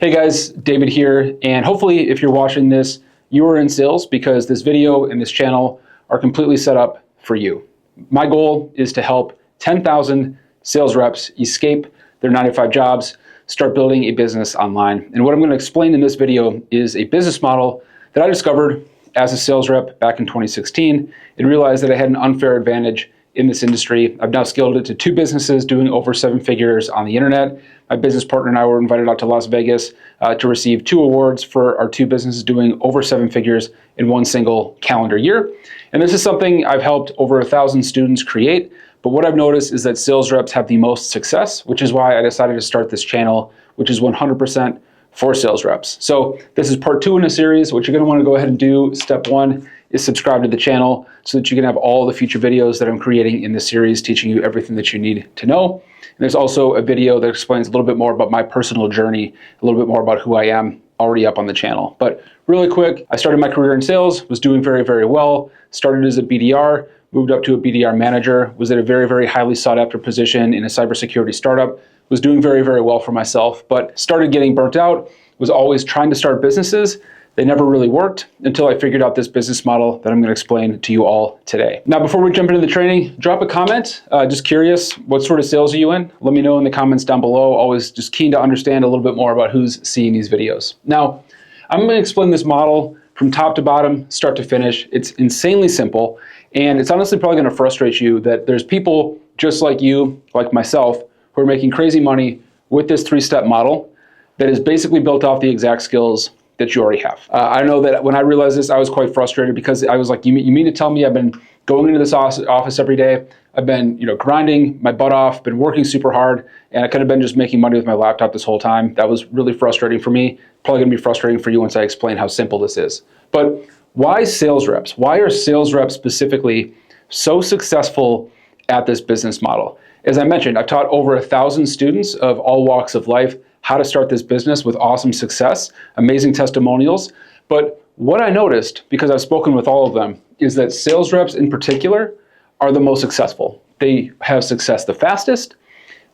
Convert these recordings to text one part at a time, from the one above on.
Hey guys, David here, and hopefully if you're watching this, you are in sales because this video and this channel are completely set up for you. My goal is to help 10,000 sales reps escape their 9-to-5 jobs, start building a business online. And what I'm going to explain in this video is a business model that I discovered as a sales rep back in 2016 and realized that I had an unfair advantage in this industry. I've now scaled it to 2 businesses doing over 7 figures on the internet. My business partner and I were invited out to Las Vegas to receive 2 awards for our 2 businesses doing over 7 figures in one single calendar year. And this is something I've helped over 1,000 students create. But what I've noticed is that sales reps have the most success, which is why I decided to start this channel, which is 100% for sales reps. So this is part 2 in a series. What you're going to want to go ahead and do, step 1, is subscribe to the channel so that you can have all the future videos that I'm creating in this series, teaching you everything that you need to know. And there's also a video that explains a little bit more about my personal journey, a little bit more about who I am, already up on the channel. But really quick, I started my career in sales, was doing very, very well, started as a BDR, moved up to a BDR manager, was at a very, very highly sought after position in a cybersecurity startup, was doing very, very well for myself, but started getting burnt out, was always trying to start businesses. They never really worked until I figured out this business model that I'm going to explain to you all today. Now, before we jump into the training, drop a comment. Just curious, what sort of sales are you in? Let me know in the comments down below. Always just keen to understand a little bit more about who's seeing these videos. Now, I'm going to explain this model from top to bottom, start to finish. It's insanely simple, and it's honestly probably going to frustrate you that there's people just like you, like myself, who are making crazy money with this 3-step model that is basically built off the exact skills that you already have. I know that when I realized this, I was quite frustrated because I was like, you mean to tell me I've been going into this office every day, I've been grinding my butt off, been working super hard, and I could have been just making money with my laptop this whole time. That was really frustrating for me. Probably gonna be frustrating for you once I explain how simple this is. But why sales reps? Why are sales reps specifically so successful at this business model? As I mentioned, I've taught over 1,000 students of all walks of life how to start this business with awesome success, amazing testimonials. But what I noticed, because I've spoken with all of them, is that sales reps in particular are the most successful. They have success the fastest.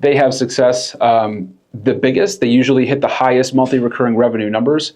They have success the biggest. They usually hit the highest monthly recurring revenue numbers.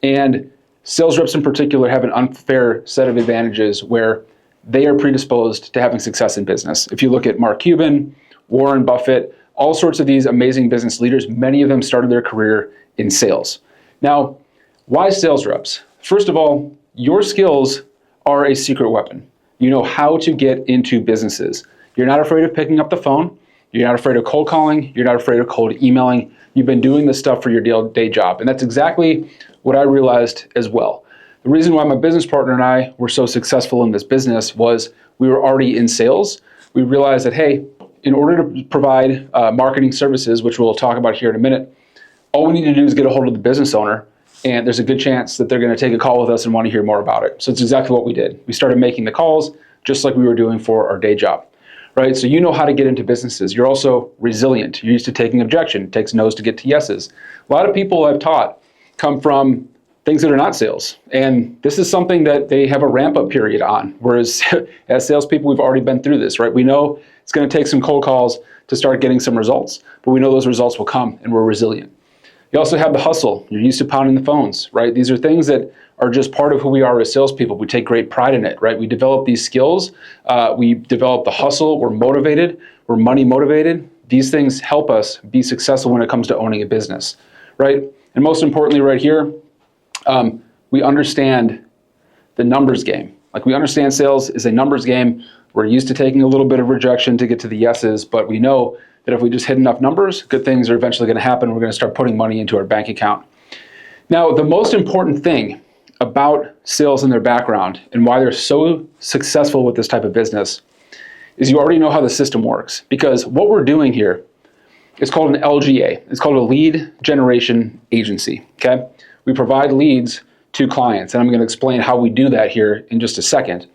And sales reps in particular have an unfair set of advantages where they are predisposed to having success in business. If you look at Mark Cuban, Warren Buffett, all sorts of these amazing business leaders, many of them started their career in sales. Now, why sales reps? First of all, your skills are a secret weapon. You know how to get into businesses. You're not afraid of picking up the phone. You're not afraid of cold calling. You're not afraid of cold emailing. You've been doing this stuff for your day job. And that's exactly what I realized as well. The reason why my business partner and I were so successful in this business was we were already in sales. We realized that, hey, in order to provide marketing services, which we'll talk about here in a minute, all we need to do is get a hold of the business owner, and there's a good chance that they're going to take a call with us and want to hear more about it. So it's exactly what we did. We started making the calls just like we were doing for our day job, right? So you know how to get into businesses. You're also resilient. You're used to taking objection. It takes no's to get to yeses. A lot of people I've taught come from things that are not sales. And this is something that they have a ramp-up period on. Whereas as salespeople, we've already been through this, right? We know it's going to take some cold calls to start getting some results, but we know those results will come and we're resilient. You also have the hustle. You're used to pounding the phones, right? These are things that are just part of who we are as salespeople. We take great pride in it, right? We develop these skills. We develop the hustle. We're motivated. We're money motivated. These things help us be successful when it comes to owning a business, right? And most importantly right here, we understand the numbers game. Like we understand sales is a numbers game. We're used to taking a little bit of rejection to get to the yeses, but we know that if we just hit enough numbers, good things are eventually going to happen. We're going to start putting money into our bank account. Now, the most important thing about sales and their background and why they're so successful with this type of business is you already know how the system works. Because what we're doing here is called an LGA. It's called a lead generation agency, okay? We provide leads to clients, and I'm going to explain how we do that here in just a second.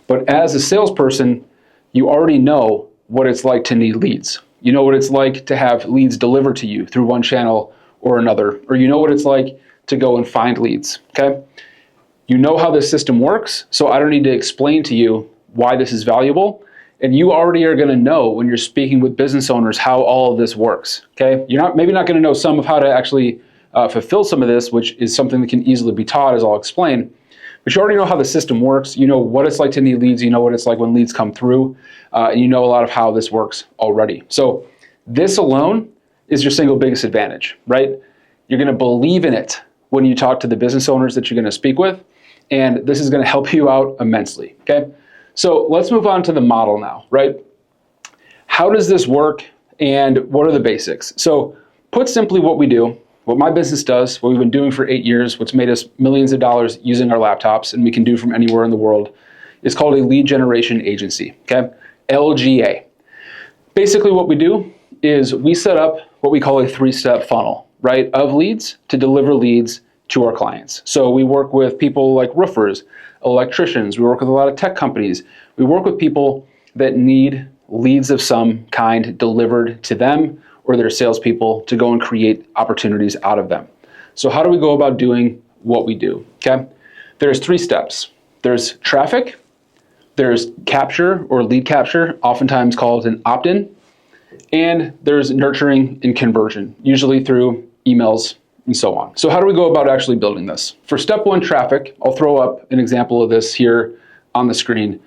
But as a salesperson, you already know what it's like to need leads. You know what it's like to have leads delivered to you through one channel or another, or you know what it's like to go and find leads, okay? You know how this system works, so I don't need to explain to you why this is valuable. And you already are going to know when you're speaking with business owners how all of this works, okay? You're maybe not going to know some of how to actually fulfill some of this, which is something that can easily be taught, as I'll explain. But you already know how the system works. You know what it's like to need leads. You know what it's like when leads come through. And you know a lot of how this works already. So this alone is your single biggest advantage, right? You're going to believe in it when you talk to the business owners that you're going to speak with. And this is going to help you out immensely, okay? So let's move on to the model now, right? How does this work and what are the basics? So put simply, what we do, what my business does, what we've been doing for 8 years, what's made us millions of dollars using our laptops, and we can do from anywhere in the world, is called a lead generation agency, okay? LGA. Basically what we do is we set up what we call a 3-step funnel, right, of leads to deliver leads to our clients. So we work with people like roofers, electricians, we work with a lot of tech companies, we work with people that need leads of some kind delivered to them or their salespeople to go and create opportunities out of them. So how do we go about doing what we do? Okay, there's 3 steps. There's traffic, there's capture or lead capture, oftentimes called an opt-in, and there's nurturing and conversion, usually through emails and so on. So how do we go about actually building this? For step 1, traffic, I'll throw up an example of this here on the screen.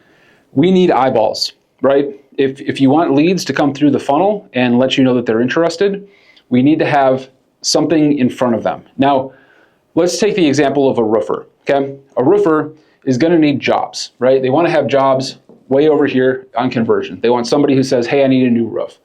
We need eyeballs, right? If you want leads to come through the funnel and let you know that they're interested, we need to have something in front of them. Now, let's take the example of a roofer, okay? A roofer is going to need jobs, right? They want to have jobs way over here on conversion. They want somebody who says, hey, I need a new roof.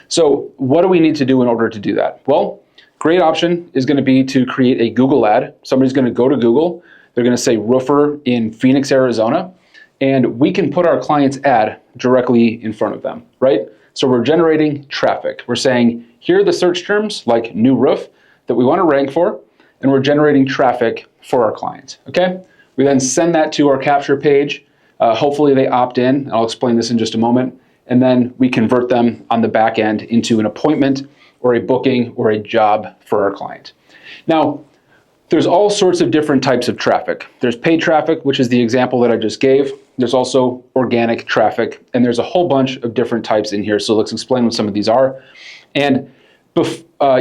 So what do we need to do in order to do that? Well, great option is going to be to create a Google ad. Somebody's going to go to Google. They're going to say roofer in Phoenix, Arizona, and we can put our client's ad directly in front of them, right? So we're generating traffic. We're saying, here are the search terms like new roof that we want to rank for, and we're generating traffic for our clients, okay? We then send that to our capture page. Hopefully they opt in. I'll explain this in just a moment. And then we convert them on the back end into an appointment or a booking or a job for our client. Now, there's all sorts of different types of traffic. There's paid traffic, which is the example that I just gave. There's also organic traffic, and there's a whole bunch of different types in here. So let's explain what some of these are. And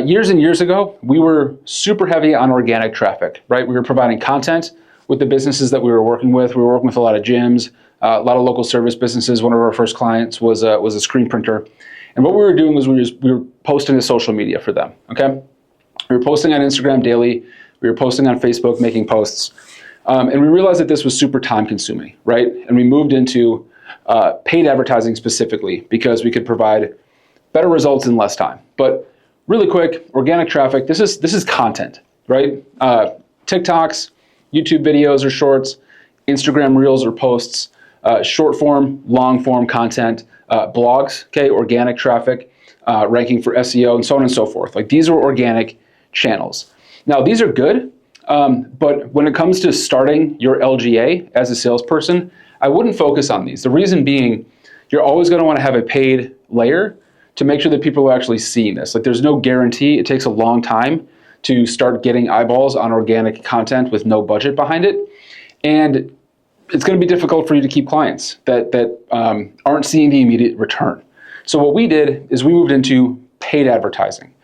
years and years ago, we were super heavy on organic traffic, right? We were providing content with the businesses that we were working with. We were working with a lot of gyms, a lot of local service businesses. One of our first clients was a screen printer. And what we were doing was we were posting to social media for them, okay? We were posting on Instagram daily. We were posting on Facebook, making posts. And we realized that this was super time consuming, right? And we moved into paid advertising specifically because we could provide better results in less time. But really quick, organic traffic, this is content, right? TikToks, YouTube videos or shorts, Instagram reels or posts, short form, long form content, blogs, okay, organic traffic, ranking for SEO and so on and so forth. Like these are organic channels. Now these are good, but when it comes to starting your LGA as a salesperson, I wouldn't focus on these. The reason being, you're always going to want to have a paid layer to make sure that people are actually seeing this. Like there's no guarantee. It takes a long time to start getting eyeballs on organic content with no budget behind it. And it's going to be difficult for you to keep clients that aren't seeing the immediate return. So what we did is we moved into paid advertising.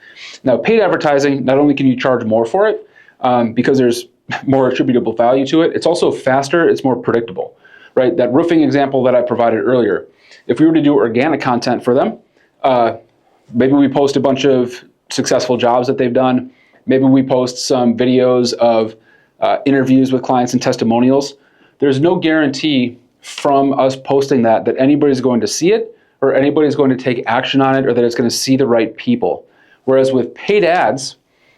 Now, paid advertising, not only can you charge more for it because there's more attributable value to it, it's also faster, it's more predictable, right? That roofing example that I provided earlier, if we were to do organic content for them, maybe we post a bunch of successful jobs that they've done. Maybe we post some videos of interviews with clients and testimonials. There's no guarantee from us posting that anybody's going to see it or anybody's going to take action on it or that it's going to see the right people. Whereas with paid ads,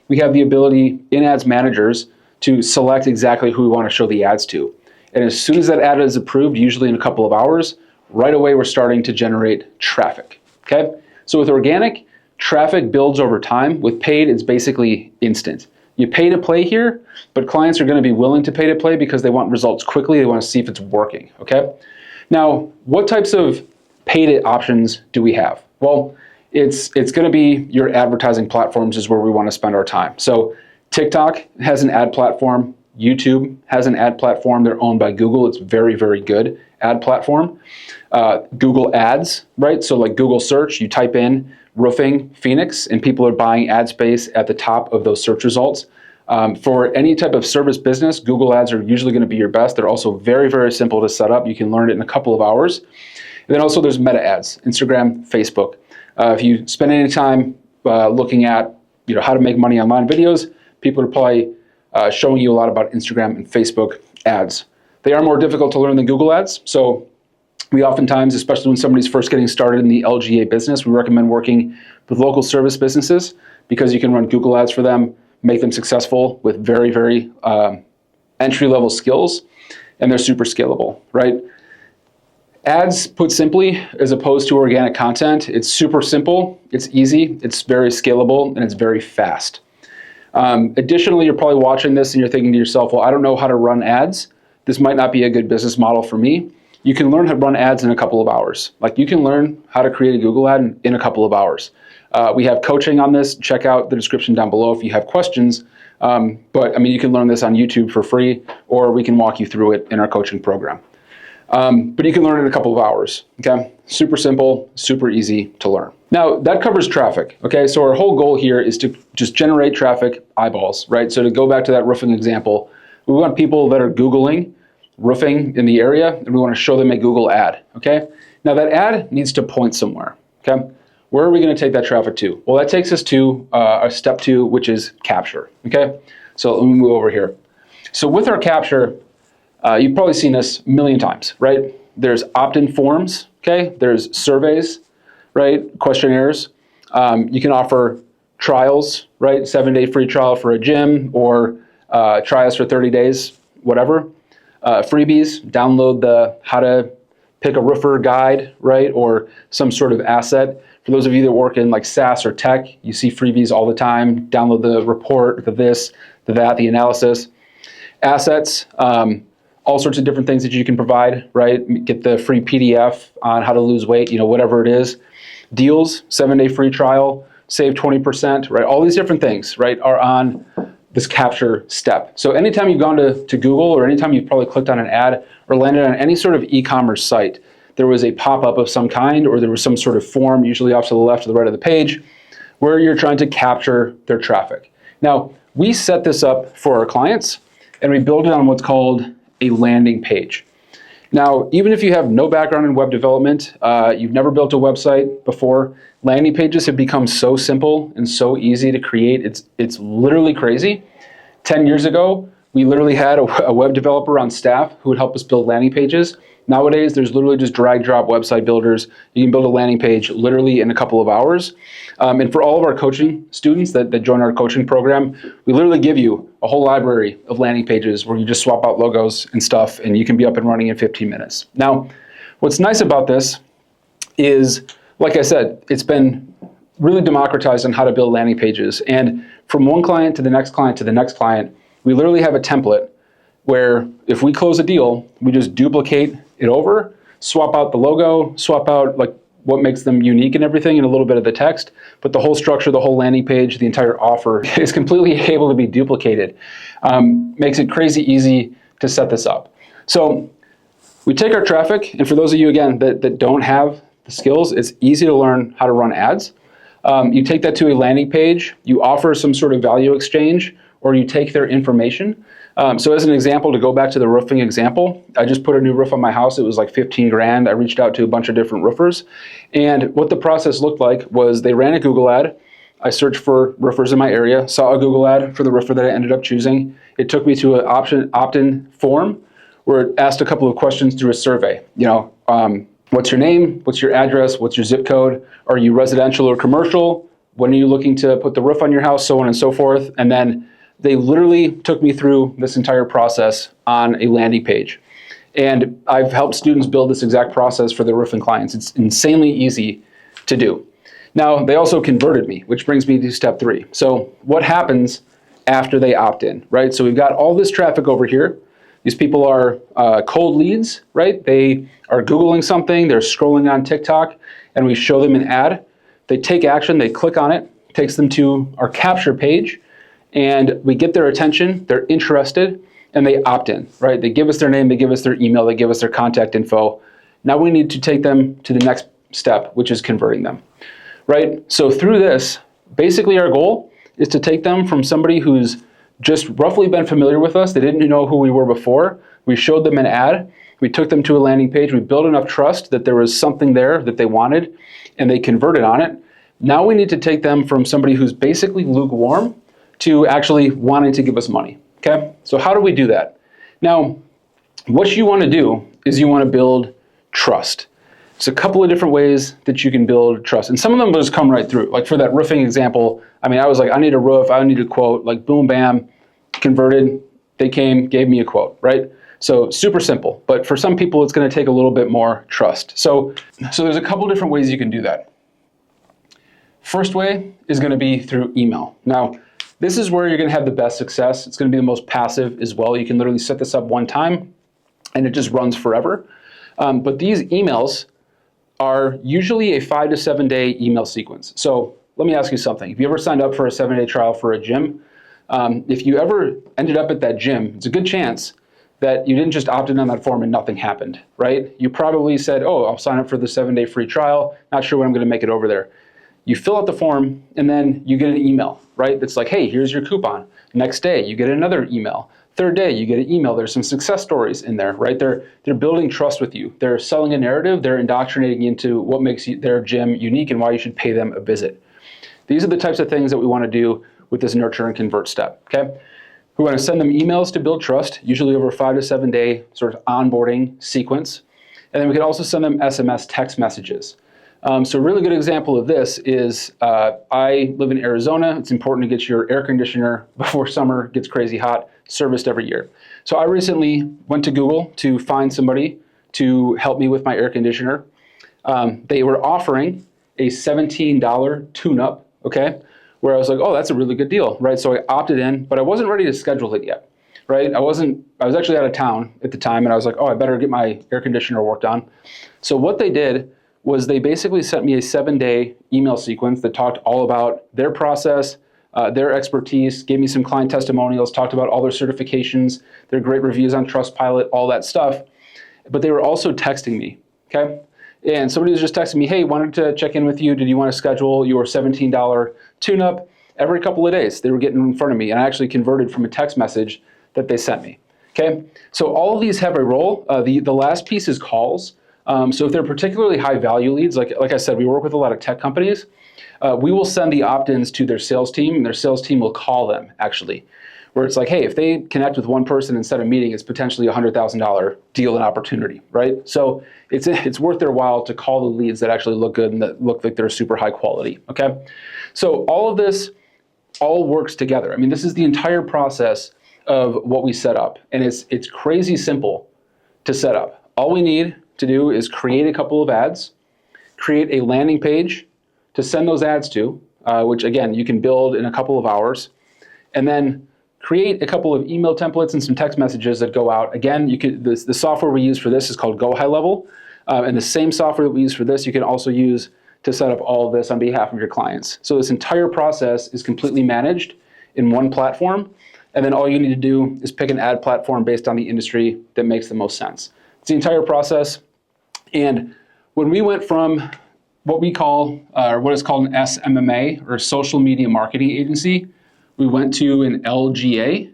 we have the ability in Ads Managers to select exactly who we want to show the ads to. And as soon as that ad is approved, usually in a couple of hours, right away we're starting to generate traffic, okay? So with organic, traffic builds over time. With paid, it's basically instant. You pay to play here, but clients are going to be willing to pay to play because they want results quickly. They want to see if it's working, okay? Now, what types of paid options do we have? Well, it's going to be your advertising platforms is where we want to spend our time. So TikTok has an ad platform. YouTube has an ad platform. They're owned by Google. It's very, very good ad platform. Google Ads, right? So like Google search, you type in roofing Phoenix, and people are buying ad space at the top of those search results. For any type of service business, Google Ads are usually going to be your best. They're also very, very simple to set up. You can learn it in a couple of hours. And then also there's Meta ads, Instagram, Facebook. If you spend any time looking at how to make money online videos, people are probably showing you a lot about Instagram and Facebook ads. They are more difficult to learn than Google Ads. So we oftentimes, especially when somebody's first getting started in the LGA business, we recommend working with local service businesses because you can run Google Ads for them, make them successful with very, very entry-level skills, and they're super scalable, right? Ads, put simply, as opposed to organic content, it's super simple, it's easy, it's very scalable, and it's very fast. Additionally, you're probably watching this and you're thinking to yourself, well, I don't know how to run ads. This might not be a good business model for me. You can learn how to run ads in a couple of hours. Like, you can learn how to create a Google ad in a couple of hours. We have coaching on this. Check out the description down below if you have questions. But I mean, you can learn this on YouTube for free, or we can walk you through it in our coaching program. But you can learn it in a couple of hours, okay? Super simple, super easy to learn. Now, that covers traffic, okay? So our whole goal here is to just generate traffic eyeballs, right? So to go back to that roofing example, we want people that are Googling roofing in the area, and we want to show them a Google ad, okay? Now, that ad needs to point somewhere, okay? Where are we going to take that traffic to? Well, that takes us to our step 2, which is capture, okay? So let me move over here. So with our capture, you've probably seen this a million times, right? There's opt-in forms, okay? There's surveys, right? Questionnaires. You can offer trials, right? 7-day free trial for a gym, or try us for 30 days, whatever. Freebies, download the how to pick a roofer guide, right? Or some sort of asset. For those of you that work in like SaaS or tech, you see freebies all the time. Download the report, the this, the that, the analysis. Assets, all sorts of different things that you can provide, right? Get the free PDF on how to lose weight, whatever it is. Deals, 7-day free trial, save 20%, right? All these different things, right, are on this capture step. So anytime you've gone to Google, or anytime you've probably clicked on an ad or landed on any sort of e-commerce site, there was a pop-up of some kind, or there was some sort of form, usually off to the left or the right of the page, where you're trying to capture their traffic. Now, we set this up for our clients, and we build it on what's called a landing page. Now, even if you have no background in web development, you've never built a website before, landing pages have become so simple and so easy to create. It's literally crazy. 10 years ago, we literally had a web developer on staff who would help us build landing pages. Nowadays, there's literally just drag drop website builders. You can build a landing page literally in a couple of hours. And for all of our coaching students that join our coaching program, we literally give you a whole library of landing pages where you just swap out logos and stuff, and you can be up and running in 15 minutes. Now, what's nice about this is, like I said, it's been really democratized on how to build landing pages. And from one client to the next client to the next client, we literally have a template where if we close a deal, we just duplicate it over, swap out the logo, swap out like what makes them unique and everything, and a little bit of the text, but the whole structure, the whole landing page, the entire offer is completely able to be duplicated. Makes it crazy easy to set this up. So we take our traffic, and for those of you, again, that don't have the skills, it's easy to learn how to run ads. You take that to a landing page, you offer some sort of value exchange, or you take their information. So as an example, to go back to the roofing example, I just put a new roof on my house. It was like 15 grand. I reached out to a bunch of different roofers. And what the process looked like was they ran a Google ad. I searched for roofers in my area, saw a Google ad for the roofer that I ended up choosing. It took me to an opt-in form where it asked a couple of questions through a survey. What's your name? What's your address? What's your zip code? Are you residential or commercial? When are you looking to put the roof on your house? So on and so forth. And then they literally took me through this entire process on a landing page. And I've helped students build this exact process for their roofing clients. It's insanely easy to do. Now, they also converted me, which brings me to step 3. So what happens after they opt in, right? So we've got all this traffic over here. These people are cold leads, right? They are Googling something, they're scrolling on TikTok, and we show them an ad. They take action, they click on it, takes them to our capture page, and we get their attention, they're interested, and they opt in, right? They give us their name, they give us their email, they give us their contact info. Now we need to take them to the next step, which is converting them. right? So through this, basically our goal is to take them from somebody who's just roughly been familiar with us. They didn't know who we were before. We showed them an ad. We took them to a landing page. We built enough trust that there was something there that they wanted, and they converted on it. Now we need to take them from somebody who's basically lukewarm to actually wanting to give us money, okay? So how do we do that? Now, what you want to do is you want to build trust. There's a couple of different ways that you can build trust, and some of them will just come right through. Like for that roofing example, I mean, I was like, I need a roof, I need a quote, like boom, bam, converted. They came, gave me a quote, right? So super simple, but for some people, it's going to take a little bit more trust. So there's a couple different ways you can do that. First way is going to be through email. Now, this is where you're going to have the best success. It's going to be the most passive as well. You can literally set this up one time, and it just runs forever. But these emails are usually a 5 to 7 day email sequence. So let me ask you something. If you ever signed up for a 7-day trial for a gym, if you ever ended up at that gym, it's a good chance that you didn't just opt in on that form and nothing happened, right? You probably said, oh, I'll sign up for the 7-day free trial. Not sure when I'm going to make it over there. You fill out the form, and then you get an email, right? That's like, hey, here's your coupon. Next day, you get another email. Third day, you get an email. There's some success stories in there, right? They're building trust with you. They're selling a narrative. They're indoctrinating you into what makes their gym unique and why you should pay them a visit. These are the types of things that we want to do with this nurture and convert step, okay? We want to send them emails to build trust, usually over a 5 to 7 day sort of onboarding sequence. And then we can also send them SMS text messages. So a really good example of this is I live in Arizona. It's important to get your air conditioner before summer gets crazy hot serviced every year. So I recently went to Google to find somebody to help me with my air conditioner. They were offering a $17 tune-up, okay? Where I was like, oh, that's a really good deal, right? So I opted in, but I wasn't ready to schedule it yet, right? I was actually out of town at the time, and I was like, oh, I better get my air conditioner worked on. So what they did was they basically sent me a 7-day email sequence that talked all about their process, their expertise, gave me some client testimonials, talked about all their certifications, their great reviews on Trustpilot, all that stuff. But they were also texting me, okay? And somebody was just texting me, hey, wanted to check in with you. Did you want to schedule your $17 tune-up? Every couple of days, they were getting in front of me, and I actually converted from a text message that they sent me, okay? So all of these have a role. The last piece is calls. So if they're particularly high value leads, like I said, we work with a lot of tech companies, we will send the opt-ins to their sales team, and their sales team will call them, actually, where it's like, hey, if they connect with one person and set a meeting, it's potentially a $100,000 deal and opportunity, right? So it's worth their while to call the leads that actually look good and that look like they're super high quality, okay? So all of this all works together. I mean, this is the entire process of what we set up, and it's crazy simple to set up. All we need to do is create a couple of ads, create a landing page to send those ads to, which again, you can build in a couple of hours, and then create a couple of email templates and some text messages that go out. Again, the software we use for this is called Go High Level, and the same software that we use for this, you can also use to set up all of this on behalf of your clients. So this entire process is completely managed in one platform, and then all you need to do is pick an ad platform based on the industry that makes the most sense. It's the entire process. And when we went from what we call, or what is called an SMMA, or social media marketing agency, we went to an LGA.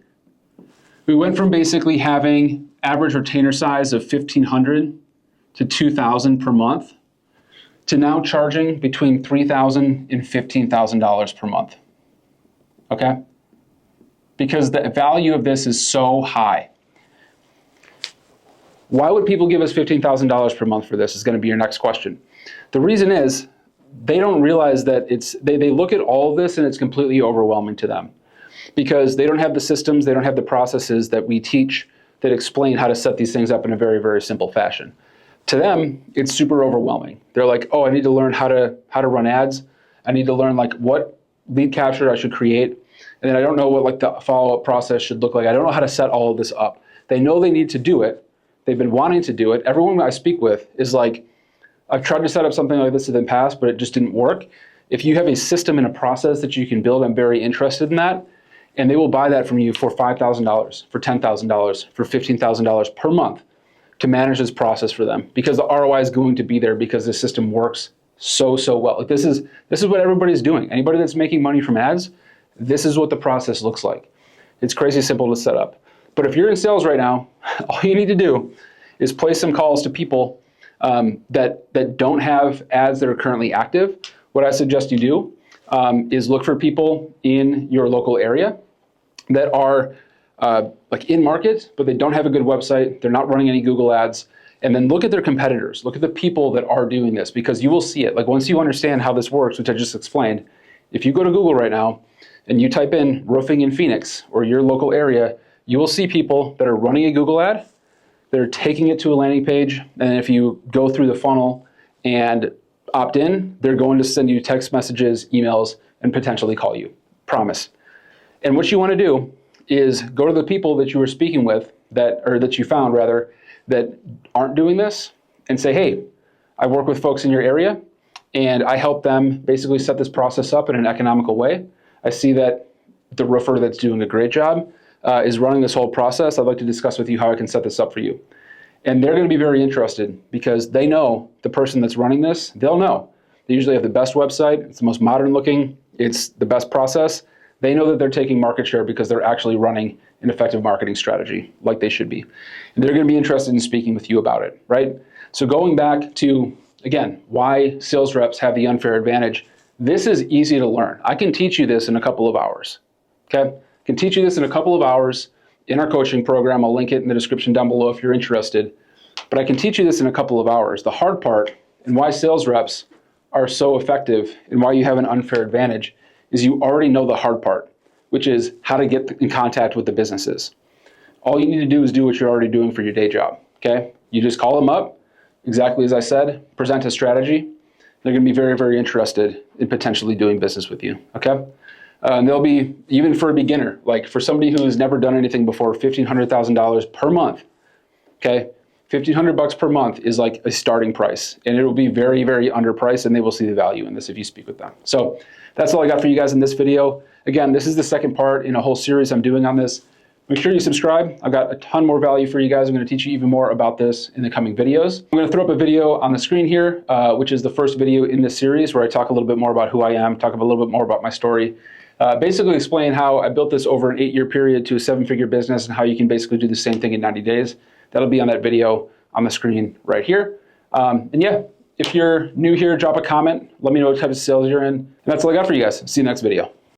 We went from basically having average retainer size of $1,500 to $2,000 per month to now charging between $3,000 and $15,000 per month, okay? Because the value of this is so high. Why would people give us $15,000 per month for this is going to be your next question. The reason is they don't realize that they look at all of this and it's completely overwhelming to them because they don't have the systems, they don't have the processes that we teach that explain how to set these things up in a very, very simple fashion. To them, it's super overwhelming. They're like, oh, I need to learn how to run ads. I need to learn like what lead capture I should create. And then I don't know what like the follow-up process should look like. I don't know how to set all of this up. They know they need to do it. They've been wanting to do it. Everyone I speak with is like, I've tried to set up something like this in the past, but it just didn't work. If you have a system and a process that you can build, I'm very interested in that. And they will buy that from you for $5,000, for $10,000, for $15,000 per month to manage this process for them because the ROI is going to be there because the system works so well. Like this is what everybody's doing. Anybody that's making money from ads, this is what the process looks like. It's crazy simple to set up. But if you're in sales right now, all you need to do is place some calls to people that don't have ads that are currently active. What I suggest you do is look for people in your local area that are like in market, but they don't have a good website. They're not running any Google ads. And then look at their competitors. Look at the people that are doing this, because you will see it. Like once you understand how this works, which I just explained, if you go to Google right now and you type in roofing in Phoenix or your local area, you will see people that are running a Google ad. They're taking it to a landing page. And if you go through the funnel and opt in, they're going to send you text messages, emails, and potentially call you. Promise. And what you want to do is go to the people that you were speaking with that you found rather, that aren't doing this and say, hey, I work with folks in your area and I help them basically set this process up in an economical way. I see that the roofer that's doing a great job is running this whole process. I'd like to discuss with you how I can set this up for you. And they're going to be very interested because they know the person that's running this, they'll know. They usually have the best website, it's the most modern looking, it's the best process. They know that they're taking market share because they're actually running an effective marketing strategy like they should be. And they're going to be interested in speaking with you about it, right? So going back to, again, why sales reps have the unfair advantage, this is easy to learn. I can teach you this in a couple of hours, okay? I can teach you this in a couple of hours in our coaching program. I'll link it in the description down below if you're interested. But I can teach you this in a couple of hours. The hard part and why sales reps are so effective and why you have an unfair advantage is you already know the hard part, which is how to get in contact with the businesses. All you need to do is do what you're already doing for your day job, okay? You just call them up, exactly as I said, present a strategy. They're going to be very, very interested in potentially doing business with you, okay? And they'll be, even for a beginner, like for somebody who has never done anything before, $1,500,000 per month, okay? $1,500 per month is like a starting price, and it will be very, very underpriced, and they will see the value in this if you speak with them. So that's all I got for you guys in this video. Again, this is the second part in a whole series I'm doing on this. Make sure you subscribe. I've got a ton more value for you guys. I'm going to teach you even more about this in the coming videos. I'm going to throw up a video on the screen here, which is the first video in this series where I talk a little bit more about who I am, talk a little bit more about my story, basically explain how I built this over an 8-year period to a 7-figure business and how you can basically do the same thing in 90 days. That'll be on that video on the screen right here. And yeah, if you're new here, drop a comment. Let me know what type of sales you're in. And that's all I got for you guys. See you next video.